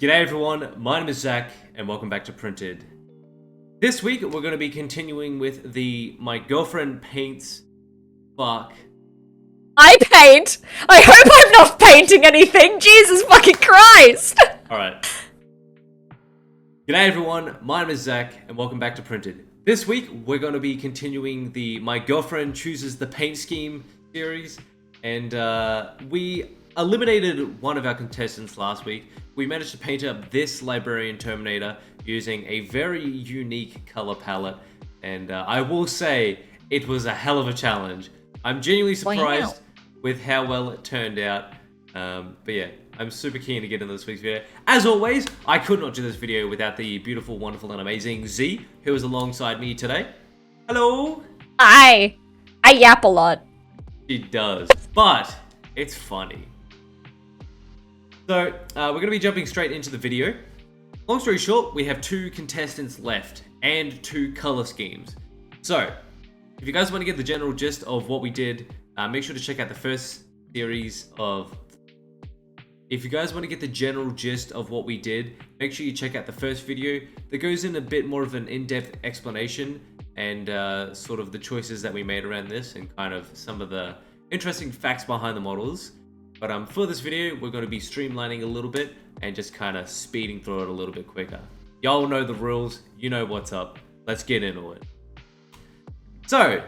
G'day everyone, my name is Zach, and welcome back to Printed. This week, we're going to be continuing with the My Girlfriend Paints fuck. I paint! I hope I'm not painting anything! Jesus fucking Christ! Alright. G'day everyone, my name is Zach, and welcome back to Printed. This week, we're going to be continuing the My Girlfriend Chooses the Paint Scheme series, and we eliminated one of our contestants last week. We managed to paint up this Librarian Terminator using a very unique color palette, and I will say it was a hell of a challenge. I'm genuinely surprised with how well it turned out, but yeah, I'm super keen to get into this week's video. As always, I could not do this video without the beautiful, wonderful, and amazing Z, who is alongside me today. Hello! I yap a lot. She does, but it's funny. So, we're going to be jumping straight into the video. Long story short, we have 2 contestants left and 2 color schemes. So, if you guys want to get the general gist of what we did, make sure to check out the first series of... If you guys want to get the general gist of what we did, make sure you check out the first video that goes in a bit more of an in-depth explanation and sort of the choices that we made around this and kind of some of the interesting facts behind the models. But for this video, we're going to be streamlining a little bit and just kind of speeding through it a little bit quicker. Y'all know the rules. You know what's up. Let's get into it. So,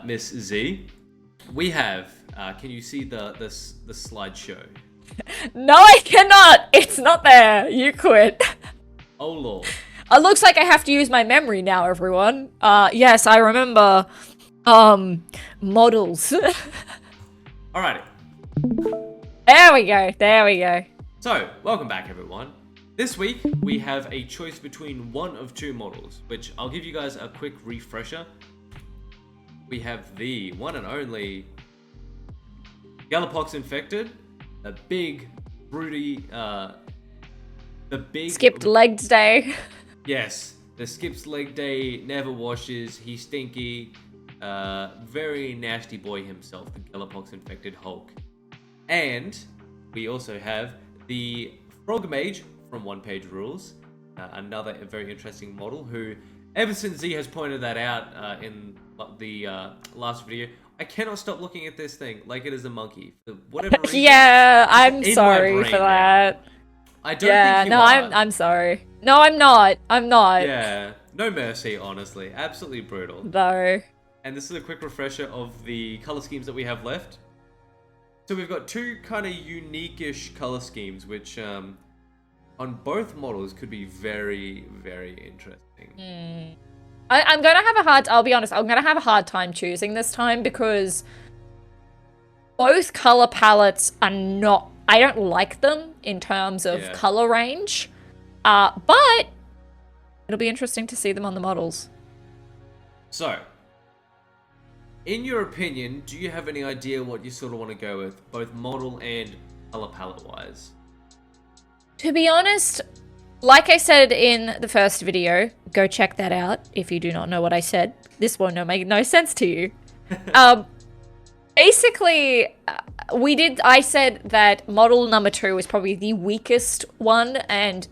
Miss Z, we have... can you see the slideshow? No, I cannot! It's not there! You quit. Oh, Lord. It looks like I have to use my memory now, everyone. Yes, I remember, models. Alrighty. There we go. So, welcome back everyone. This week, we have a choice between one of 2 models, which I'll give you guys a quick refresher. We have the one and only Gallowpox Infected, a big, broody, the big... Skipped legs day. Yes, the skips leg day, never washes, he's stinky, very nasty boy himself, the Gallowpox Infected Hulk. And we also have the Frog Mage from One Page Rules, another very interesting model who, ever since Z has pointed that out in the last video, I cannot stop looking at this thing like it is a monkey. For whatever reason, Yeah, I'm sorry for that. I don't think you are. I'm sorry. No, I'm not. Yeah, no mercy, honestly. Absolutely brutal. Though. And this is a quick refresher of the color schemes that we have left. So we've got 2 kind of unique-ish color schemes, which on both models could be very, very interesting. I'm gonna have a hard... I'll be honest, I'm gonna have a hard time choosing this time because both color palettes are not... I don't like them in terms of color range, but it'll be interesting to see them on the models. So, in your opinion, do you have any idea what you sort of want to go with, both model and color palette-wise? To be honest, like I said in the first video, go check that out if you do not know what I said. This won't make no sense to you. Basically, I said that model number 2 is probably the weakest one, and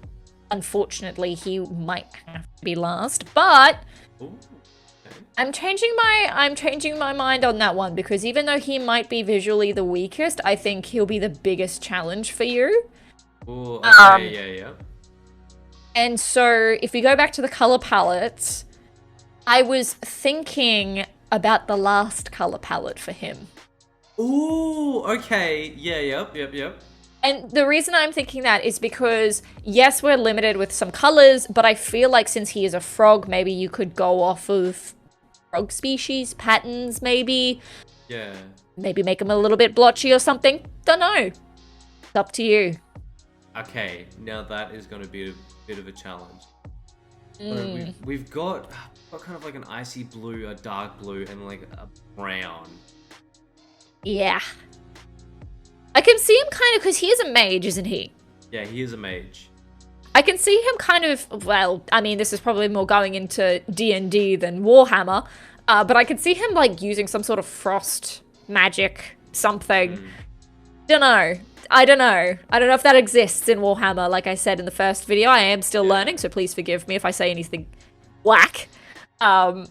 unfortunately he might have to be last, but Ooh, okay. I'm changing my mind on that one, because even though he might be visually the weakest, I think he'll be the biggest challenge for you. Ooh, okay, yeah. And so, if we go back to the color palettes, I was thinking about the last color palette for him. Ooh, okay. Yeah, yep. And the reason I'm thinking that is because, yes, we're limited with some colors, but I feel like since he is a frog, maybe you could go off of frog species patterns, maybe. Yeah. Maybe make him a little bit blotchy or something. Don't know. It's up to you. Okay, now that is going to be a bit of a challenge. So we've got kind of like an icy blue, a dark blue, and like a brown. Yeah. I can see him kind of, because he is a mage, isn't he? Yeah, he is a mage. I can see him kind of, well, I mean, this is probably more going into D&D than Warhammer, but I can see him like using some sort of frost magic something. Dunno. I don't know. I don't know if that exists in Warhammer. Like I said in the first video, I am still learning, so please forgive me if I say anything whack. But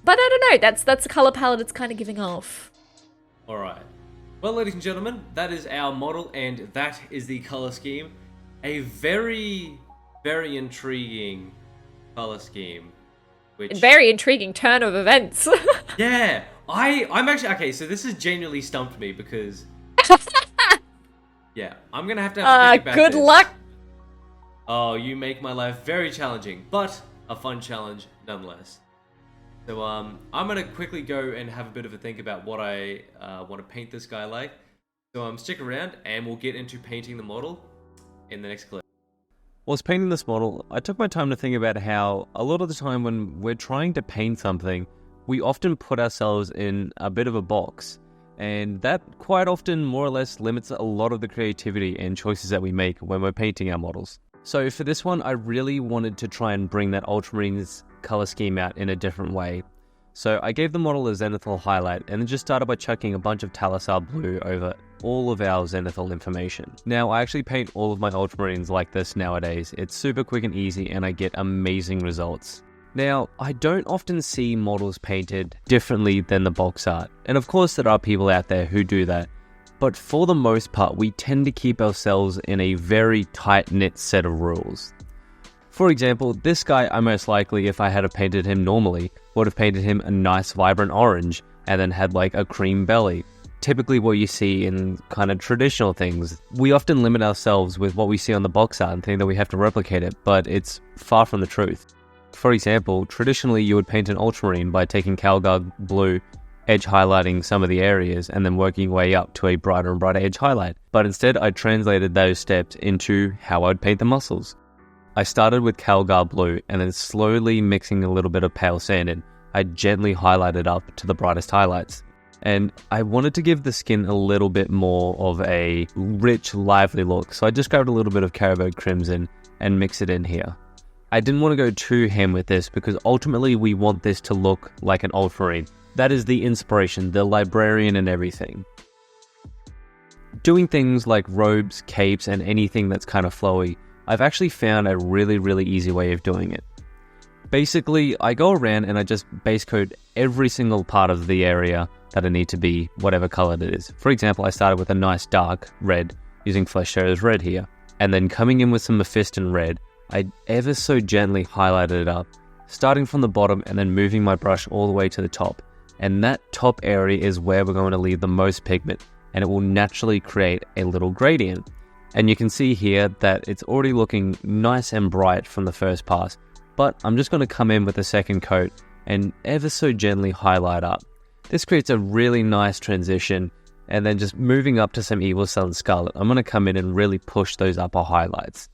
I don't know. That's the color palette it's kind of giving off. All right. Well, ladies and gentlemen, that is our model, and that is the color scheme. A very, very intriguing color scheme. Which... Very intriguing turn of events. Yeah, I'm actually... Okay, so this has genuinely stumped me because... Yeah, I'm going to have to think about good this. luck. Oh, you make my life very challenging, but a fun challenge nonetheless. So I'm going to quickly go and have a bit of a think about what I want to paint this guy like. So stick around and we'll get into painting the model in the next clip. Whilst painting this model, I took my time to think about how a lot of the time when we're trying to paint something, we often put ourselves in a bit of a box. And that quite often more or less limits a lot of the creativity and choices that we make when we're painting our models. So for this one, I really wanted to try and bring that Ultramarines color scheme out in a different way. So I gave the model a Zenithal highlight and then just started by chucking a bunch of Talassar blue over all of our Zenithal information. Now, I actually paint all of my Ultramarines like this nowadays. It's super quick and easy and I get amazing results. Now, I don't often see models painted differently than the box art. And of course there are people out there who do that. But for the most part, we tend to keep ourselves in a very tight-knit set of rules. For example, this guy, I most likely, if I had painted him normally, would have painted him a nice vibrant orange and then had like a cream belly. Typically what you see in kind of traditional things. We often limit ourselves with what we see on the box art and think that we have to replicate it, but it's far from the truth. For example, traditionally you would paint an Ultramarine by taking Calgar blue, edge highlighting some of the areas, and then working your way up to a brighter and brighter edge highlight. But instead I translated those steps into how I'd paint the muscles. I started with Calgar blue and then slowly mixing a little bit of pale sand in. I gently highlighted up to the brightest highlights. And I wanted to give the skin a little bit more of a rich, lively look. So I just grabbed a little bit of Carroburg Crimson and mixed it in here. I didn't want to go too ham with this because ultimately we want this to look like an Ultramarine. That is the inspiration, the librarian and everything. Doing things like robes, capes, and anything that's kind of flowy, I've actually found a really, really easy way of doing it. Basically, I go around and I just base coat every single part of the area that I need to be whatever color it is. For example, I started with a nice dark red using Flesh Tearers red here, and then coming in with some Mephiston red, I ever so gently highlighted it up, starting from the bottom and then moving my brush all the way to the top. And that top area is where we're going to leave the most pigment, and it will naturally create a little gradient. And you can see here that it's already looking nice and bright from the first pass, but I'm just going to come in with a second coat and ever so gently highlight up. This creates a really nice transition, and then just moving up to some Evilsund Scarlet, I'm going to come in and really push those upper highlights.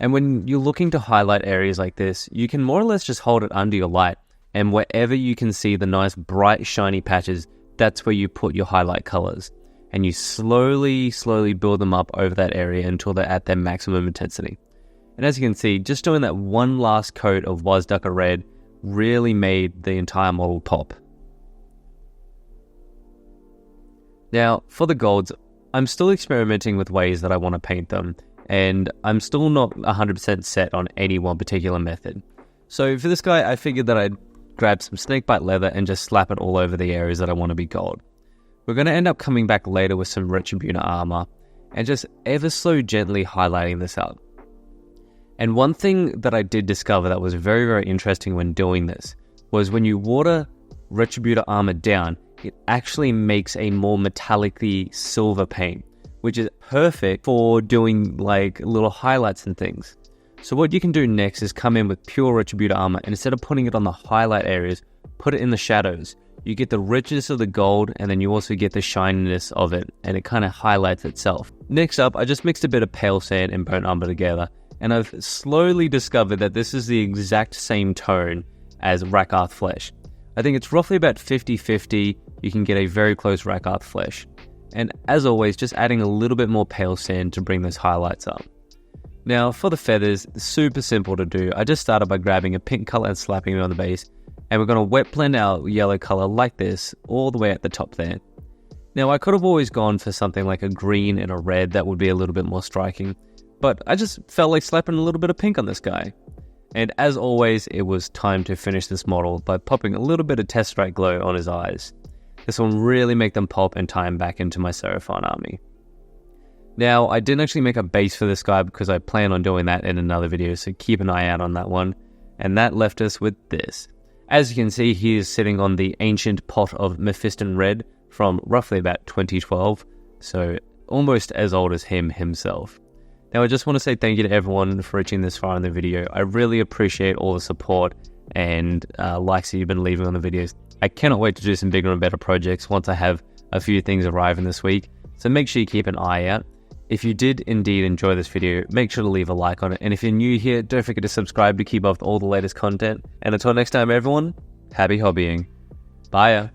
And when you're looking to highlight areas like this, you can more or less just hold it under your light, and wherever you can see the nice bright shiny patches, that's where you put your highlight colors. And you slowly build them up over that area until they're at their maximum intensity. And as you can see, just doing that one last coat of Wazdaka red really made the entire model pop. Now, for the golds, I'm still experimenting with ways that I want to paint them, and I'm still not 100% set on any one particular method. So for this guy, I figured that I'd grab some snakebite leather and just slap it all over the areas that I want to be gold. We're going to end up coming back later with some Retributor armor and just ever so gently highlighting this up. And one thing that I did discover that was very, very interesting when doing this was when you water Retributor armor down, it actually makes a more metallic-y silver paint, which is perfect for doing like little highlights and things. So what you can do next is come in with pure Retributor armor, and instead of putting it on the highlight areas, put it in the shadows. You get the richness of the gold, and then you also get the shininess of it, and it kind of highlights itself. Next up, I just mixed a bit of pale sand and burnt umber together, and I've slowly discovered that this is the exact same tone as Rakarth Flesh. I think it's roughly about 50-50, you can get a very close Rakarth Flesh. And as always, just adding a little bit more pale sand to bring those highlights up. Now for the feathers, super simple to do. I just started by grabbing a pink color and slapping it on the base, and we're going to wet blend our yellow color like this all the way at the top there. Now, I could have always gone for something like a green and a red that would be a little bit more striking, but I just felt like slapping a little bit of pink on this guy. And as always, it was time to finish this model by popping a little bit of Tesseract Glow on his eyes. This will really make them pop and tie him back into my Seraphon army. Now, I didn't actually make a base for this guy because I plan on doing that in another video, so keep an eye out on that one. And that left us with this. As you can see, he is sitting on the ancient pot of Mephiston Red from roughly about 2012, so almost as old as him himself. Now, I just want to say thank you to everyone for reaching this far in the video. I really appreciate all the support and likes that you've been leaving on the videos. I cannot wait to do some bigger and better projects once I have a few things arriving this week, so make sure you keep an eye out. If you did indeed enjoy this video, make sure to leave a like on it, and if you're new here, don't forget to subscribe to keep up with all the latest content. And until next time everyone, happy hobbying. Bye.